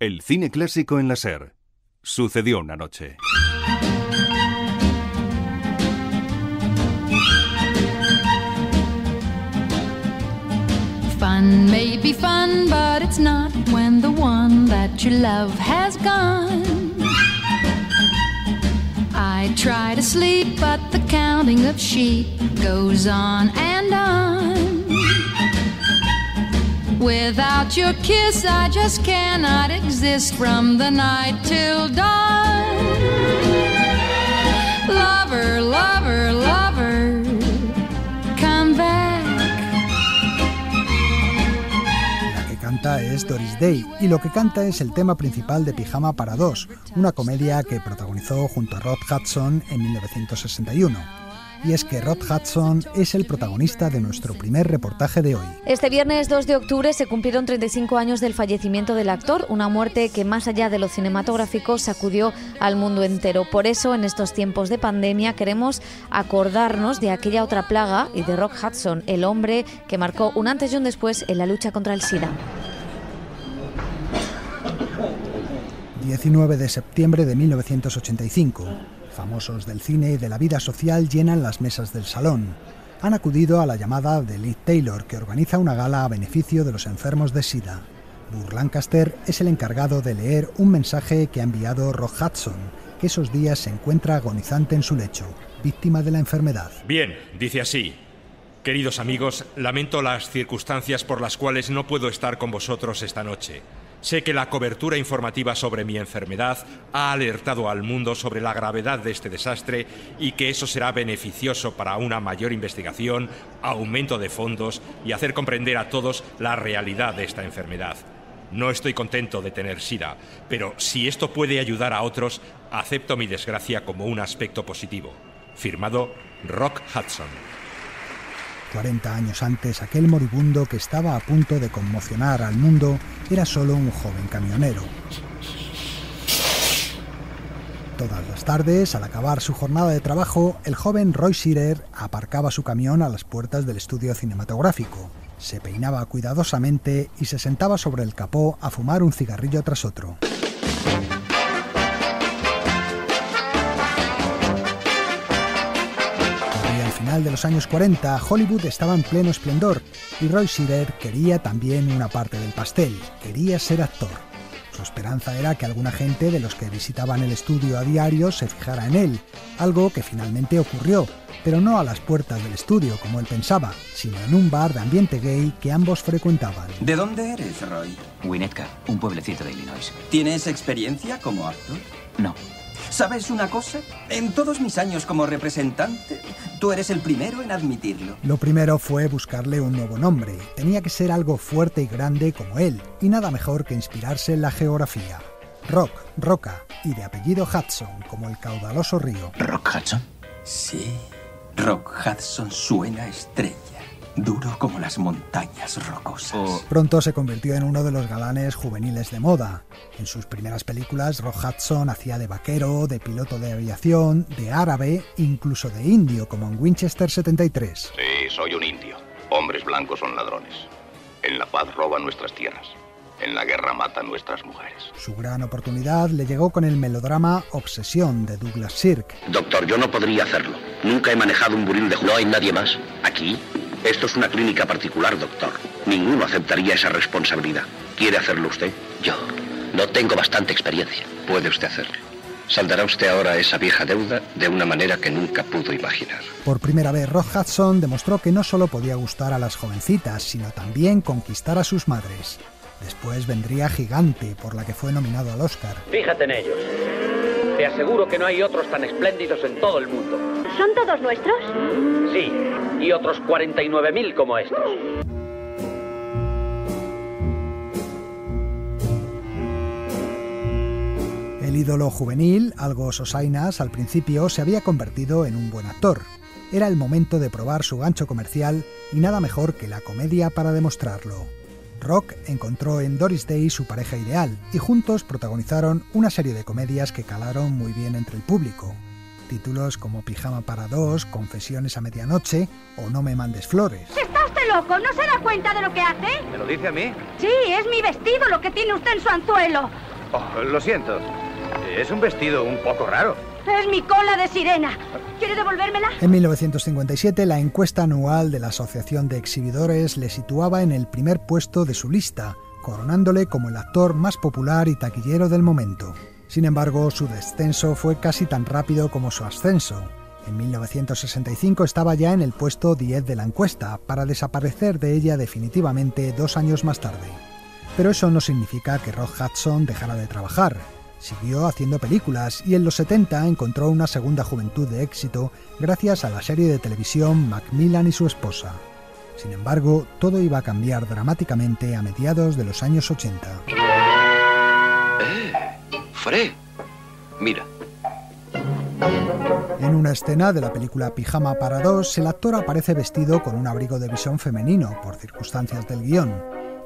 El cine clásico en la SER. Sucedió una noche. Fun may be fun, but it's not when the one that you love has gone. I try to sleep, but the counting of sheep goes on and on. Without your kiss, I just cannot exist from the night till dawn. Lover, lover, lover, come back. La que canta es Doris Day y lo que canta es el tema principal de Pijama para dos, una comedia que protagonizó junto a Rod Hudson en 1961. Y es que Rod Hudson es el protagonista de nuestro primer reportaje de hoy. Este viernes 2 de octubre se cumplieron 35 años del fallecimiento del actor, una muerte que más allá de lo cinematográfico sacudió al mundo entero. Por eso, en estos tiempos de pandemia, queremos acordarnos de aquella otra plaga y de Rock Hudson, el hombre que marcó un antes y un después en la lucha contra el SIDA. 19 de septiembre de 1985. Famosos del cine y de la vida social llenan las mesas del salón. Han acudido a la llamada de Liz Taylor, que organiza una gala a beneficio de los enfermos de SIDA. Burt Lancaster es el encargado de leer un mensaje que ha enviado Rock Hudson, que esos días se encuentra agonizante en su lecho, víctima de la enfermedad. Bien, dice así. Queridos amigos, lamento las circunstancias por las cuales no puedo estar con vosotros esta noche. Sé que la cobertura informativa sobre mi enfermedad ha alertado al mundo sobre la gravedad de este desastre y que eso será beneficioso para una mayor investigación, aumento de fondos y hacer comprender a todos la realidad de esta enfermedad. No estoy contento de tener SIDA, pero si esto puede ayudar a otros, acepto mi desgracia como un aspecto positivo. Firmado Rock Hudson. 40 años antes, aquel moribundo que estaba a punto de conmocionar al mundo era solo un joven camionero. Todas las tardes, al acabar su jornada de trabajo, el joven Roy Scheider aparcaba su camión a las puertas del estudio cinematográfico. Se peinaba cuidadosamente y se sentaba sobre el capó a fumar un cigarrillo tras otro. Al final de los años 40, Hollywood estaba en pleno esplendor y Roy Scheider quería también una parte del pastel, quería ser actor. Su esperanza era que alguna gente de los que visitaban el estudio a diario se fijara en él, algo que finalmente ocurrió, pero no a las puertas del estudio como él pensaba, sino en un bar de ambiente gay que ambos frecuentaban. ¿De dónde eres, Roy? Winnetka, un pueblecito de Illinois. ¿Tienes experiencia como actor? No. ¿Sabes una cosa? En todos mis años como representante, tú eres el primero en admitirlo. Lo primero fue buscarle un nuevo nombre. Tenía que ser algo fuerte y grande como él, y nada mejor que inspirarse en la geografía. Rock, roca, y de apellido Hudson, como el caudaloso río. ¿Rock Hudson? Sí, Rock Hudson suena a estrella. Duro como las montañas rocosas. Pronto se convirtió en uno de los galanes juveniles de moda. En sus primeras películas, Rock Hudson hacía de vaquero, de piloto de aviación, de árabe, incluso de indio, como en Winchester 73. Sí, soy un indio. Hombres blancos son ladrones. En la paz roban nuestras tierras. En la guerra matan nuestras mujeres. Su gran oportunidad le llegó con el melodrama Obsesión, de Douglas Sirk. Doctor, yo no podría hacerlo. Nunca he manejado un buril de... ¿No hay nadie más? ¿Aquí? Esto es una clínica particular, doctor. Ninguno aceptaría esa responsabilidad. ¿Quiere hacerlo usted? Yo no tengo bastante experiencia. Puede usted hacerlo. Saldará usted ahora esa vieja deuda de una manera que nunca pudo imaginar. Por primera vez, Rock Hudson demostró que no solo podía gustar a las jovencitas, sino también conquistar a sus madres. Después vendría Gigante, por la que fue nominado al Oscar. Fíjate en ellos. Te aseguro que no hay otros tan espléndidos en todo el mundo. ¿Son todos nuestros? Sí, y otros 49.000 como estos. El ídolo juvenil, algo sosainas, al principio se había convertido en un buen actor. Era el momento de probar su gancho comercial y nada mejor que la comedia para demostrarlo. Rock encontró en Doris Day su pareja ideal y juntos protagonizaron una serie de comedias que calaron muy bien entre el público. Títulos como Pijama para dos, Confesiones a medianoche o No me mandes flores. ¿Está usted loco? ¿No se da cuenta de lo que hace? ¿Me lo dice a mí? Sí, es mi vestido lo que tiene usted en su anzuelo. Oh, lo siento. Es un vestido un poco raro. Es mi cola de sirena. ¿Quiere devolvérmela? En 1957, la encuesta anual de la Asociación de Exhibidores le situaba en el primer puesto de su lista, coronándole como el actor más popular y taquillero del momento. Sin embargo, su descenso fue casi tan rápido como su ascenso. En 1965 estaba ya en el puesto 10 de la encuesta, para desaparecer de ella definitivamente 2 años más tarde. Pero eso no significa que Rock Hudson dejara de trabajar. Siguió haciendo películas y en los 70 encontró una segunda juventud de éxito gracias a la serie de televisión Macmillan y su esposa. Sin embargo, todo iba a cambiar dramáticamente a mediados de los años 80. Fred, mira. En una escena de la película Pijama para dos, el actor aparece vestido con un abrigo de visón femenino, por circunstancias del guión.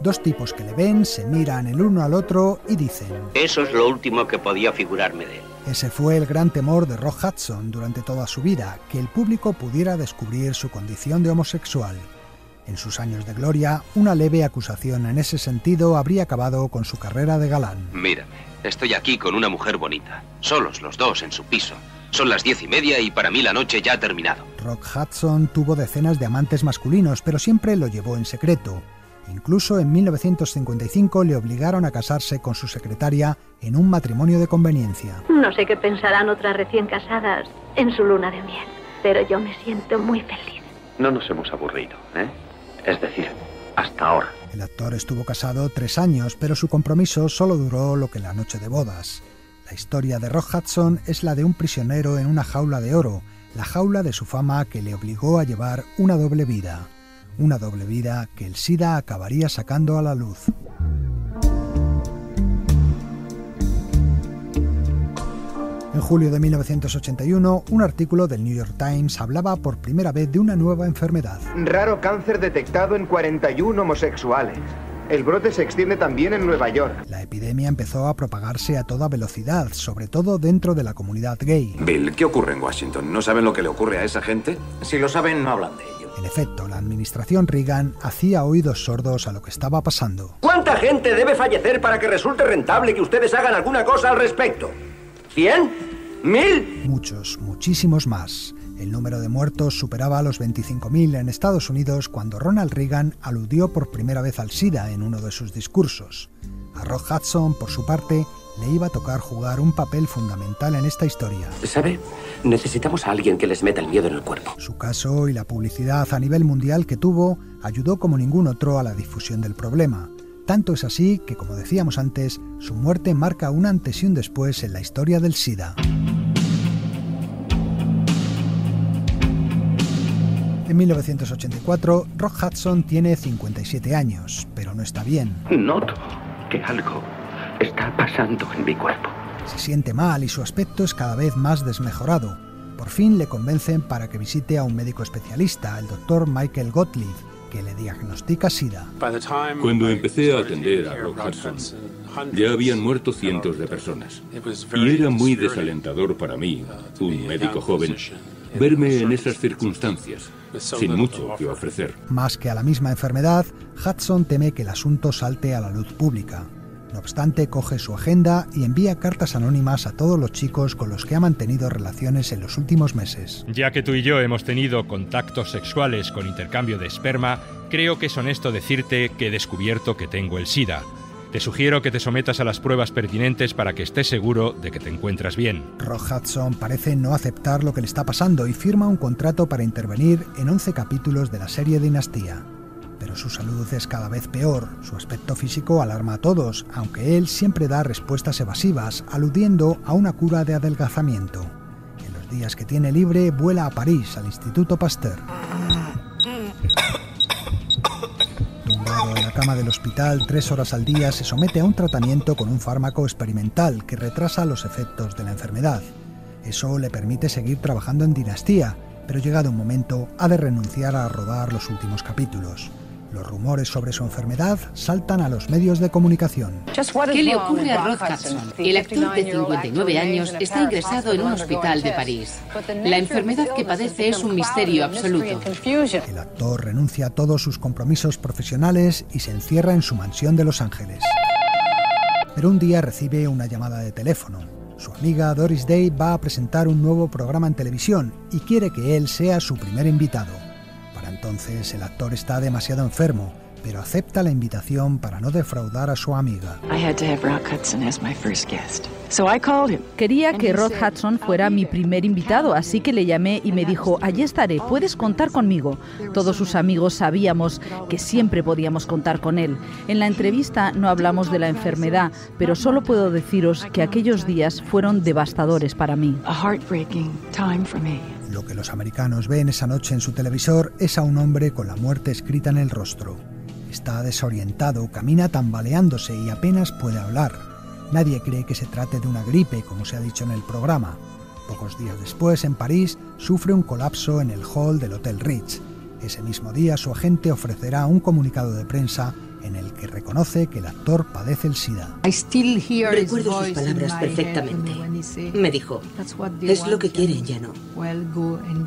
2 tipos que le ven, se miran el uno al otro y dicen: eso es lo último que podía figurarme de él. Ese fue el gran temor de Rock Hudson durante toda su vida, que el público pudiera descubrir su condición de homosexual. En sus años de gloria, una leve acusación en ese sentido habría acabado con su carrera de galán. Mírame, estoy aquí con una mujer bonita, solos los dos en su piso. Son las 10:30 y para mí la noche ya ha terminado. Rock Hudson tuvo decenas de amantes masculinos, pero siempre lo llevó en secreto. Incluso en 1955 le obligaron a casarse con su secretaria en un matrimonio de conveniencia. No sé qué pensarán otras recién casadas en su luna de miel, pero yo me siento muy feliz. No nos hemos aburrido, ¿eh? Es decir, hasta ahora. El actor estuvo casado 3 años, pero su compromiso solo duró lo que la noche de bodas. La historia de Rock Hudson es la de un prisionero en una jaula de oro, la jaula de su fama que le obligó a llevar una doble vida. Una doble vida que el SIDA acabaría sacando a la luz. En julio de 1981, un artículo del New York Times hablaba por primera vez de una nueva enfermedad. Raro cáncer detectado en 41 homosexuales. El brote se extiende también en Nueva York. La epidemia empezó a propagarse a toda velocidad, sobre todo dentro de la comunidad gay. Bill, ¿qué ocurre en Washington? ¿No saben lo que le ocurre a esa gente? Si lo saben, no hablan de ello. En efecto, la administración Reagan hacía oídos sordos a lo que estaba pasando. ¿Cuánta gente debe fallecer para que resulte rentable que ustedes hagan alguna cosa al respecto? ¿100? ¿1000? Muchos, muchísimos más. El número de muertos superaba a los 25.000 en Estados Unidos cuando Ronald Reagan aludió por primera vez al SIDA en uno de sus discursos. A Rock Hudson, por su parte, le iba a tocar jugar un papel fundamental en esta historia. ¿Sabe? Necesitamos a alguien que les meta el miedo en el cuerpo. Su caso y la publicidad a nivel mundial que tuvo ayudó como ningún otro a la difusión del problema. Tanto es así que, como decíamos antes, su muerte marca un antes y un después en la historia del SIDA. En 1984, Rock Hudson tiene 57 años, pero no está bien. Noto que algo está pasando en mi cuerpo. Se siente mal y su aspecto es cada vez más desmejorado. Por fin le convencen para que visite a un médico especialista, el Dr. Michael Gottlieb, que le diagnostica SIDA. Cuando empecé a atender a Rock Hudson, ya habían muerto cientos de personas. Y era muy desalentador para mí, un médico joven, verme en esas circunstancias, sin mucho que ofrecer. Más que a la misma enfermedad, Hudson teme que el asunto salte a la luz pública. No obstante, coge su agenda y envía cartas anónimas a todos los chicos con los que ha mantenido relaciones en los últimos meses. Ya que tú y yo hemos tenido contactos sexuales con intercambio de esperma, creo que es honesto decirte que he descubierto que tengo el SIDA. Te sugiero que te sometas a las pruebas pertinentes para que estés seguro de que te encuentras bien. Rock Hudson parece no aceptar lo que le está pasando y firma un contrato para intervenir en 11 capítulos de la serie Dinastía. Pero su salud es cada vez peor, su aspecto físico alarma a todos, aunque él siempre da respuestas evasivas, aludiendo a una cura de adelgazamiento. En los días que tiene libre, vuela a París, al Instituto Pasteur. Tumbado en la cama del hospital 3 horas al día, se somete a un tratamiento con un fármaco experimental que retrasa los efectos de la enfermedad. Eso le permite seguir trabajando en Dinastía, pero llegado un momento ha de renunciar a rodar los últimos capítulos. Los rumores sobre su enfermedad saltan a los medios de comunicación. ¿Qué le ocurre a Rock Hudson? El actor de 59 años está ingresado en un hospital de París. La enfermedad que padece es un misterio absoluto. El actor renuncia a todos sus compromisos profesionales y se encierra en su mansión de Los Ángeles. Pero un día recibe una llamada de teléfono. Su amiga Doris Day va a presentar un nuevo programa en televisión y quiere que él sea su primer invitado. Para entonces el actor está demasiado enfermo, pero acepta la invitación para no defraudar a su amiga. Quería que Rock Hudson fuera mi primer invitado, así que le llamé y me dijo: allí estaré, puedes contar conmigo. Todos sus amigos sabíamos que siempre podíamos contar con él. En la entrevista no hablamos de la enfermedad, pero solo puedo deciros que aquellos días fueron devastadores para mí. Lo que los americanos ven esa noche en su televisor es a un hombre con la muerte escrita en el rostro. Está desorientado, camina tambaleándose y apenas puede hablar. Nadie cree que se trate de una gripe, como se ha dicho en el programa. Pocos días después, en París, sufre un colapso en el hall del Hotel Ritz. Ese mismo día, su agente ofrecerá un comunicado de prensa en el que reconoce que el actor padece el SIDA. Recuerdo sus palabras perfectamente. Me dijo: es lo que quieren, ya no.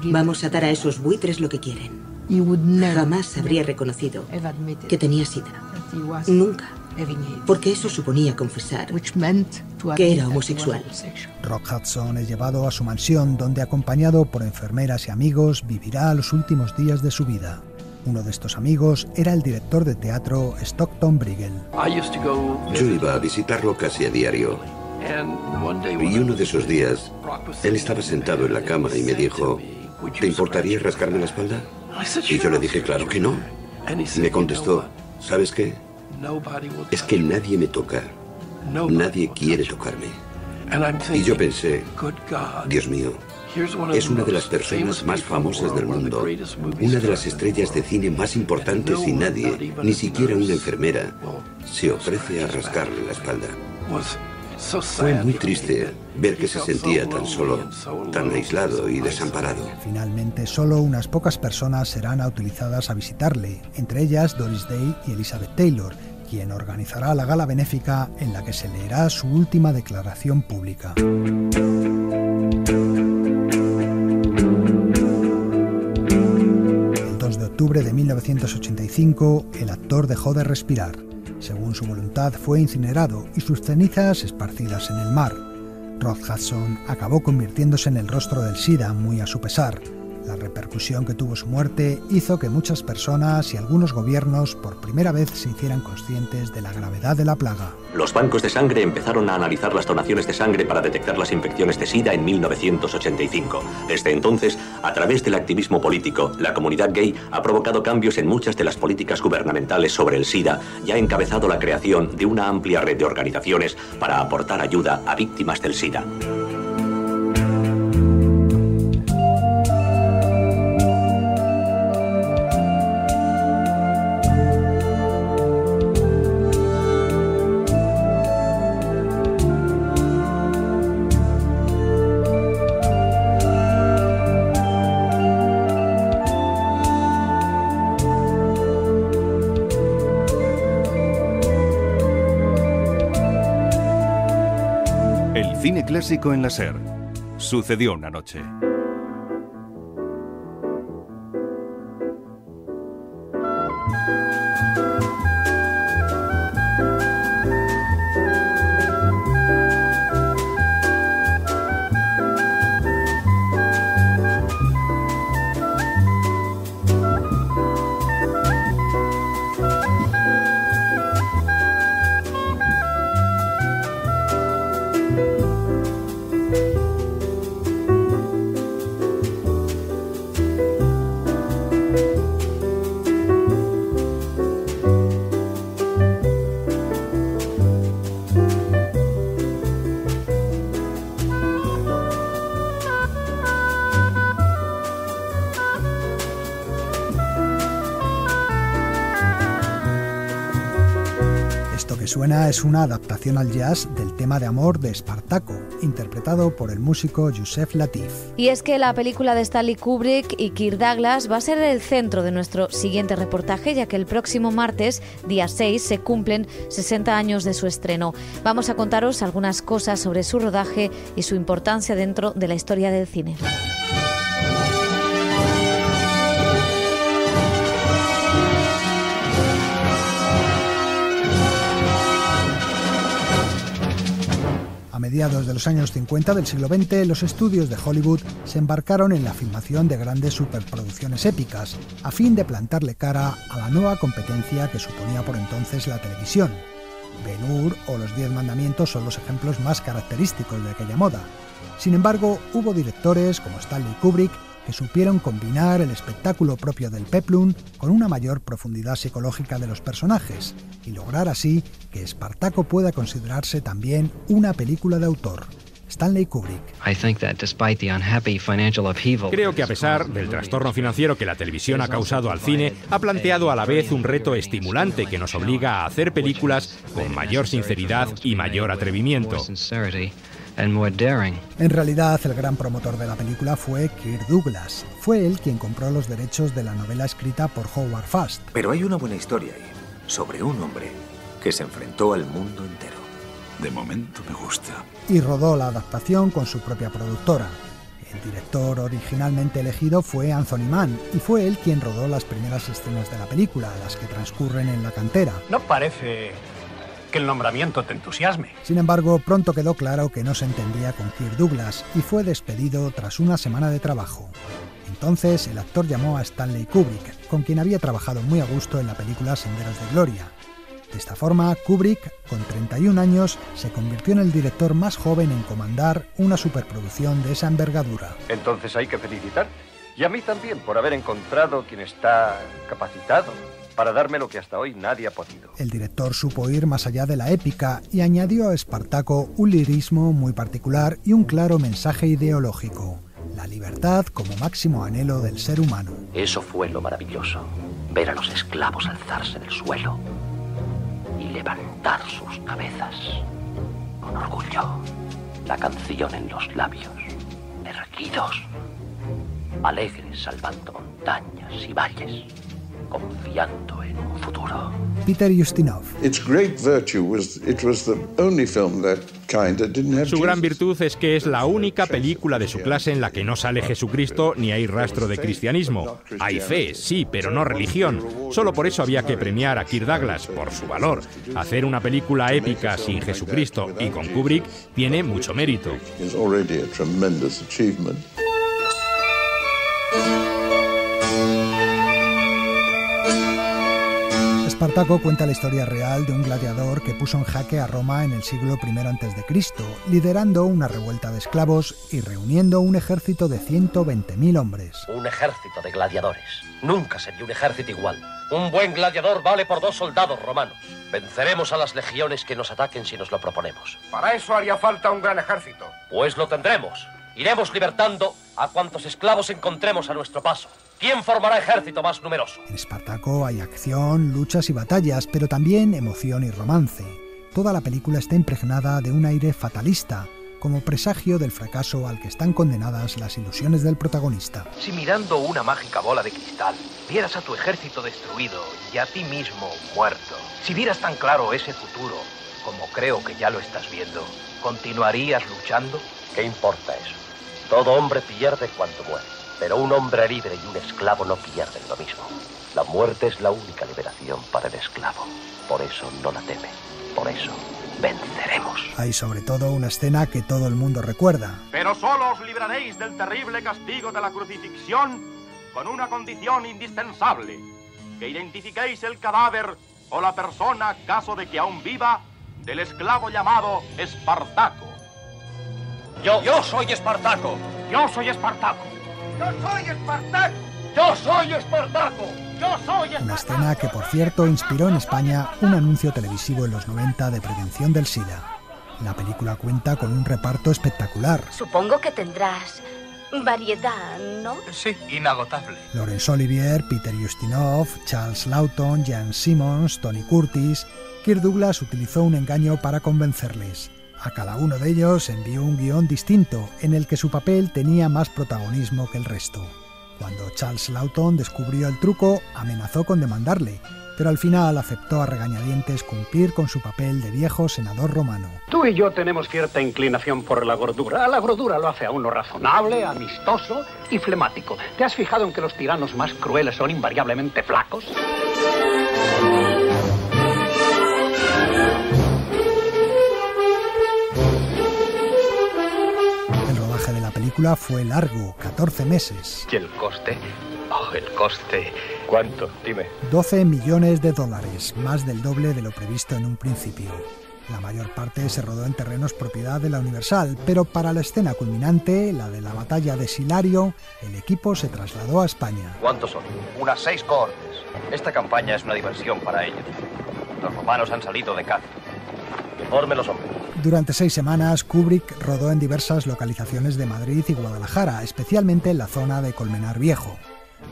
Vamos a dar a esos buitres lo que quieren. Jamás habría reconocido que tenía SIDA. Nunca. Porque eso suponía confesar que era homosexual. Rock Hudson es llevado a su mansión, donde, acompañado por enfermeras y amigos, vivirá los últimos días de su vida. Uno de estos amigos era el director de teatro Stockton Brighell. Yo iba a visitarlo casi a diario. Y uno de esos días, él estaba sentado en la cama y me dijo: ¿te importaría rascarme la espalda? Y yo le dije: claro que no. Me contestó: ¿sabes qué? Es que nadie me toca. Nadie quiere tocarme. Y yo pensé: Dios mío, es una de las personas más famosas del mundo, una de las estrellas de cine más importantes, y nadie, ni siquiera una enfermera, se ofrece a rascarle la espalda. Fue muy triste ver que se sentía tan solo, tan aislado y desamparado. Finalmente, solo unas pocas personas serán autorizadas a visitarle, entre ellas Doris Day y Elizabeth Taylor, quien organizará la gala benéfica en la que se leerá su última declaración pública. El 2 de octubre de 1985, el actor dejó de respirar. Según su voluntad, fue incinerado y sus cenizas esparcidas en el mar. Rock Hudson acabó convirtiéndose en el rostro del SIDA, muy a su pesar. La repercusión que tuvo su muerte hizo que muchas personas y algunos gobiernos por primera vez se hicieran conscientes de la gravedad de la plaga. Los bancos de sangre empezaron a analizar las donaciones de sangre para detectar las infecciones de SIDA en 1985. Desde entonces, a través del activismo político, la comunidad gay ha provocado cambios en muchas de las políticas gubernamentales sobre el SIDA y ha encabezado la creación de una amplia red de organizaciones para aportar ayuda a víctimas del SIDA. Cine clásico en la SER. Sucedió una noche. Suena es una adaptación al jazz del tema de amor de Espartaco, interpretado por el músico Yusef Lateef. Y es que la película de Stanley Kubrick y Kirk Douglas va a ser el centro de nuestro siguiente reportaje, ya que el próximo martes, día 6, se cumplen 60 años de su estreno. Vamos a contaros algunas cosas sobre su rodaje y su importancia dentro de la historia del cine. A mediados de los años 50 del siglo XX, los estudios de Hollywood se embarcaron en la filmación de grandes superproducciones épicas, a fin de plantarle cara a la nueva competencia que suponía por entonces la televisión. Ben-Hur o Los 10 Mandamientos son los ejemplos más característicos de aquella moda. Sin embargo, hubo directores como Stanley Kubrick que supieron combinar el espectáculo propio del peplum con una mayor profundidad psicológica de los personajes y lograr así que Espartaco pueda considerarse también una película de autor. Stanley Kubrick. Creo que a pesar del trastorno financiero que la televisión ha causado al cine, ha planteado a la vez un reto estimulante que nos obliga a hacer películas con mayor sinceridad y mayor atrevimiento. En realidad, el gran promotor de la película fue Kirk Douglas. Fue él quien compró los derechos de la novela escrita por Howard Fast. Pero hay una buena historia ahí, sobre un hombre que se enfrentó al mundo entero. De momento me gusta. Y rodó la adaptación con su propia productora. El director originalmente elegido fue Anthony Mann, y fue él quien rodó las primeras escenas de la película, las que transcurren en la cantera. No parece que el nombramiento te entusiasme. Sin embargo, pronto quedó claro que no se entendía con Kirk Douglas y fue despedido tras una semana de trabajo. Entonces, el actor llamó a Stanley Kubrick, con quien había trabajado muy a gusto en la película Senderos de Gloria. De esta forma, Kubrick, con 31 años, se convirtió en el director más joven en comandar una superproducción de esa envergadura. Entonces hay que felicitarte. Y a mí también por haber encontrado quien está capacitado para darme lo que hasta hoy nadie ha podido. El director supo ir más allá de la épica y añadió a Espartaco un lirismo muy particular y un claro mensaje ideológico: la libertad como máximo anhelo del ser humano. Eso fue lo maravilloso, ver a los esclavos alzarse del suelo y levantar sus cabezas con orgullo, la canción en los labios, erguidos, alegres salvando montañas y valles, confiando en un futuro. Peter Ustinov. Su gran virtud es que es la única película de su clase en la que no sale Jesucristo ni hay rastro de cristianismo. Hay fe, sí, pero no religión. Solo por eso había que premiar a Kirk Douglas, por su valor. Hacer una película épica sin Jesucristo y con Kubrick tiene mucho mérito. Espartaco cuenta la historia real de un gladiador que puso en jaque a Roma en el siglo I a.C., liderando una revuelta de esclavos y reuniendo un ejército de 120.000 hombres. Un ejército de gladiadores. Nunca se vio un ejército igual. Un buen gladiador vale por 2 soldados romanos. Venceremos a las legiones que nos ataquen si nos lo proponemos. Para eso haría falta un gran ejército. Pues lo tendremos. Iremos libertando a cuantos esclavos encontremos a nuestro paso. ¿Quién formará ejército más numeroso? En Espartaco hay acción, luchas y batallas, pero también emoción y romance. Toda la película está impregnada de un aire fatalista, como presagio del fracaso al que están condenadas las ilusiones del protagonista. Si mirando una mágica bola de cristal vieras a tu ejército destruido y a ti mismo muerto, si vieras tan claro ese futuro como creo que ya lo estás viendo, ¿continuarías luchando? ¿Qué importa eso? Todo hombre pierde cuando muere, pero un hombre libre y un esclavo no pierden lo mismo. La muerte es la única liberación para el esclavo. Por eso no la teme. Por eso venceremos. Hay sobre todo una escena que todo el mundo recuerda. Pero solo os libraréis del terrible castigo de la crucifixión con una condición indispensable: que identifiquéis el cadáver o la persona, caso de que aún viva, del esclavo llamado Espartaco. Yo soy Espartaco. Yo soy Espartaco. Yo soy Espartaco. Yo soy Espartaco. Yo soy Espartaco. Una escena que, por cierto, inspiró en España un anuncio televisivo en los 90 de prevención del SIDA. La película cuenta con un reparto espectacular. Supongo que tendrás variedad, ¿no? Sí, inagotable. Laurence Olivier, Peter Ustinov, Charles Laughton, Jan Simmons, Tony Curtis. Kirk Douglas utilizó un engaño para convencerles. A cada uno de ellos envió un guión distinto, en el que su papel tenía más protagonismo que el resto. Cuando Charles Laughton descubrió el truco, amenazó con demandarle, pero al final aceptó a regañadientes cumplir con su papel de viejo senador romano. Tú y yo tenemos cierta inclinación por la gordura. La gordura lo hace a uno razonable, amistoso y flemático. ¿Te has fijado en que los tiranos más crueles son invariablemente flacos? película fue largo, 14 meses. ¿Y el coste? Oh, el coste. ¿Cuánto? Dime. $12 millones, más del doble de lo previsto en un principio. La mayor parte se rodó en terrenos propiedad de la Universal, pero para la escena culminante, la de la batalla de Silario, el equipo se trasladó a España. ¿Cuántos son? Unas 6 cohortes. Esta campaña es una diversión para ellos. Los romanos han salido de Cádiz. Informe los hombres. Durante 6 semanas, Kubrick rodó en diversas localizaciones de Madrid y Guadalajara, especialmente en la zona de Colmenar Viejo.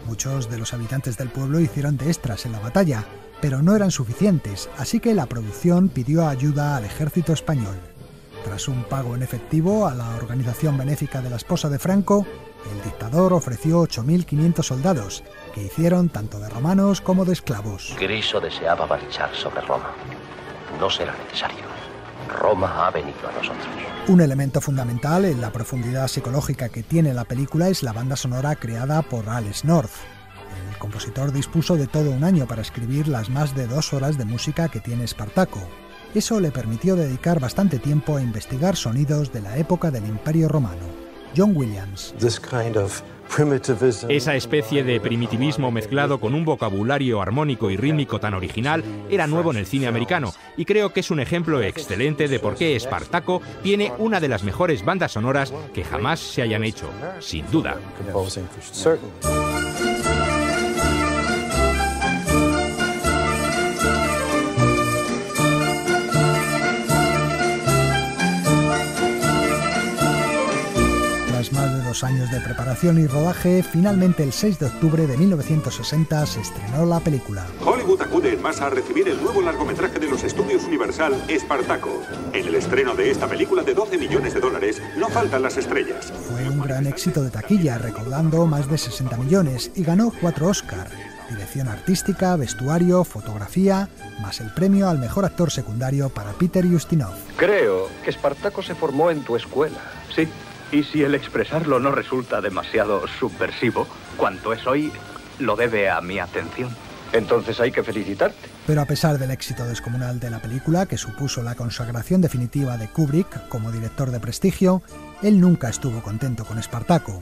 Muchos de los habitantes del pueblo hicieron de extras en la batalla, pero no eran suficientes, así que la producción pidió ayuda al ejército español. Tras un pago en efectivo a la organización benéfica de la esposa de Franco, el dictador ofreció 8.500 soldados, que hicieron tanto de romanos como de esclavos. Criso deseaba marchar sobre Roma. No será necesario. Roma ha venido a nosotros. Un elemento fundamental en la profundidad psicológica que tiene la película es la banda sonora creada por Alex North. El compositor dispuso de todo un año para escribir las más de 2 horas de música que tiene Espartaco. Eso le permitió dedicar bastante tiempo a investigar sonidos de la época del Imperio Romano. John Williams. Esa especie de primitivismo mezclado con un vocabulario armónico y rítmico tan original era nuevo en el cine americano, y creo que es un ejemplo excelente de por qué Espartaco tiene una de las mejores bandas sonoras que jamás se hayan hecho, sin duda. Más de 2 años de preparación y rodaje, finalmente el 6 de octubre de 1960 se estrenó la película. Hollywood acude en masa a recibir el nuevo largometraje de los estudios Universal, Espartaco. En el estreno de esta película de $12 millones, no faltan las estrellas. Fue un gran éxito de taquilla, recaudando más de 60 millones y ganó 4 Oscar. Dirección artística, vestuario, fotografía, más el premio al mejor actor secundario para Peter Ustinov. Creo que Espartaco se formó en tu escuela, sí. Y si el expresarlo no resulta demasiado subversivo, cuanto es hoy lo debe a mi atención. Entonces hay que felicitarte. Pero a pesar del éxito descomunal de la película, que supuso la consagración definitiva de Kubrick como director de prestigio, él nunca estuvo contento con Espartaco.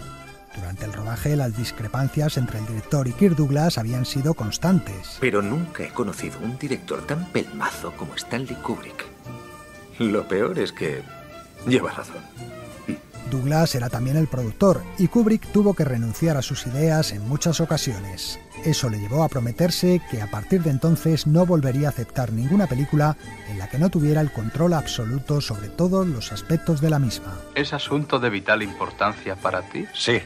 Durante el rodaje, las discrepancias entre el director y Kirk Douglas habían sido constantes. Pero nunca he conocido un director tan pelmazo como Stanley Kubrick. Lo peor es que lleva razón. Douglas era también el productor y Kubrick tuvo que renunciar a sus ideas en muchas ocasiones. Eso le llevó a prometerse que a partir de entonces no volvería a aceptar ninguna película en la que no tuviera el control absoluto sobre todos los aspectos de la misma. ¿Es asunto de vital importancia para ti? Sí.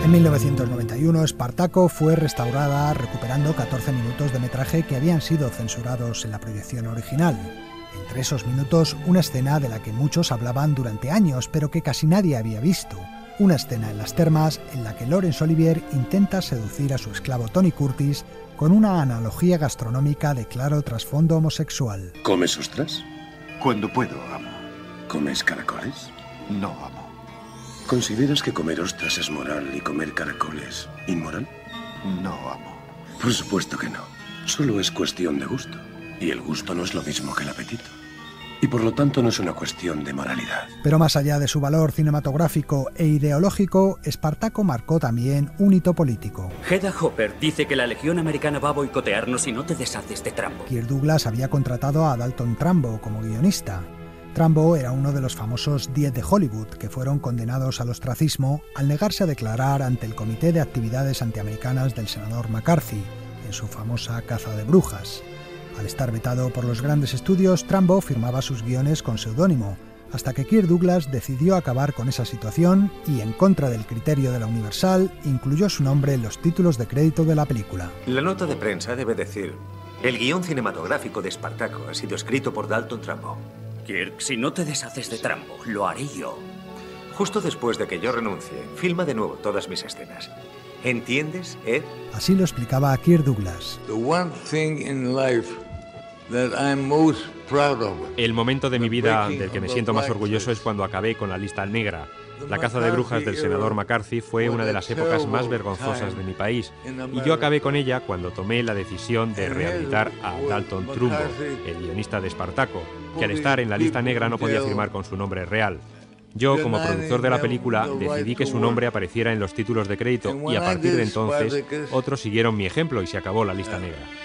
En 1991, Espartaco fue restaurada recuperando 14 minutos de metraje que habían sido censurados en la proyección original. Entre esos minutos, una escena de la que muchos hablaban durante años, pero que casi nadie había visto. Una escena en las termas en la que Laurence Olivier intenta seducir a su esclavo Tony Curtis con una analogía gastronómica de claro trasfondo homosexual. ¿Comes ostras? Cuando puedo, amo. ¿Comes caracoles? No, amo. ¿Consideras que comer ostras es moral y comer caracoles inmoral? No, amo. Por supuesto que no. Solo es cuestión de gusto. Y el gusto no es lo mismo que el apetito. Y por lo tanto no es una cuestión de moralidad. Pero más allá de su valor cinematográfico e ideológico, Espartaco marcó también un hito político. Hedda Hopper dice que la Legión Americana va a boicotearnos si no te deshaces de Trumbo. Kirk Douglas había contratado a Dalton Trumbo como guionista. Trumbo era uno de los famosos 10 de Hollywood que fueron condenados al ostracismo al negarse a declarar ante el Comité de Actividades Antiamericanas del senador McCarthy en su famosa caza de brujas. Al estar vetado por los grandes estudios, Trumbo firmaba sus guiones con seudónimo, hasta que Kirk Douglas decidió acabar con esa situación y, en contra del criterio de la Universal, incluyó su nombre en los títulos de crédito de la película. La nota de prensa debe decir: el guión cinematográfico de Espartaco ha sido escrito por Dalton Trumbo. Kirk, si no te deshaces de Trumbo, lo haré yo. Justo después de que yo renuncie, filma de nuevo todas mis escenas. ¿Entiendes, Ed? Así lo explicaba a Kirk Douglas. The one thing in life El momento de mi vida del que me siento más orgulloso es cuando acabé con la lista negra. La caza de brujas del senador McCarthy fue una de las épocas más vergonzosas de mi país, y yo acabé con ella cuando tomé la decisión de rehabilitar a Dalton Trumbo, el guionista de Espartaco, que al estar en la lista negra no podía firmar con su nombre real. Yo, como productor de la película, decidí que su nombre apareciera en los títulos de crédito, y a partir de entonces otros siguieron mi ejemplo y se acabó la lista negra.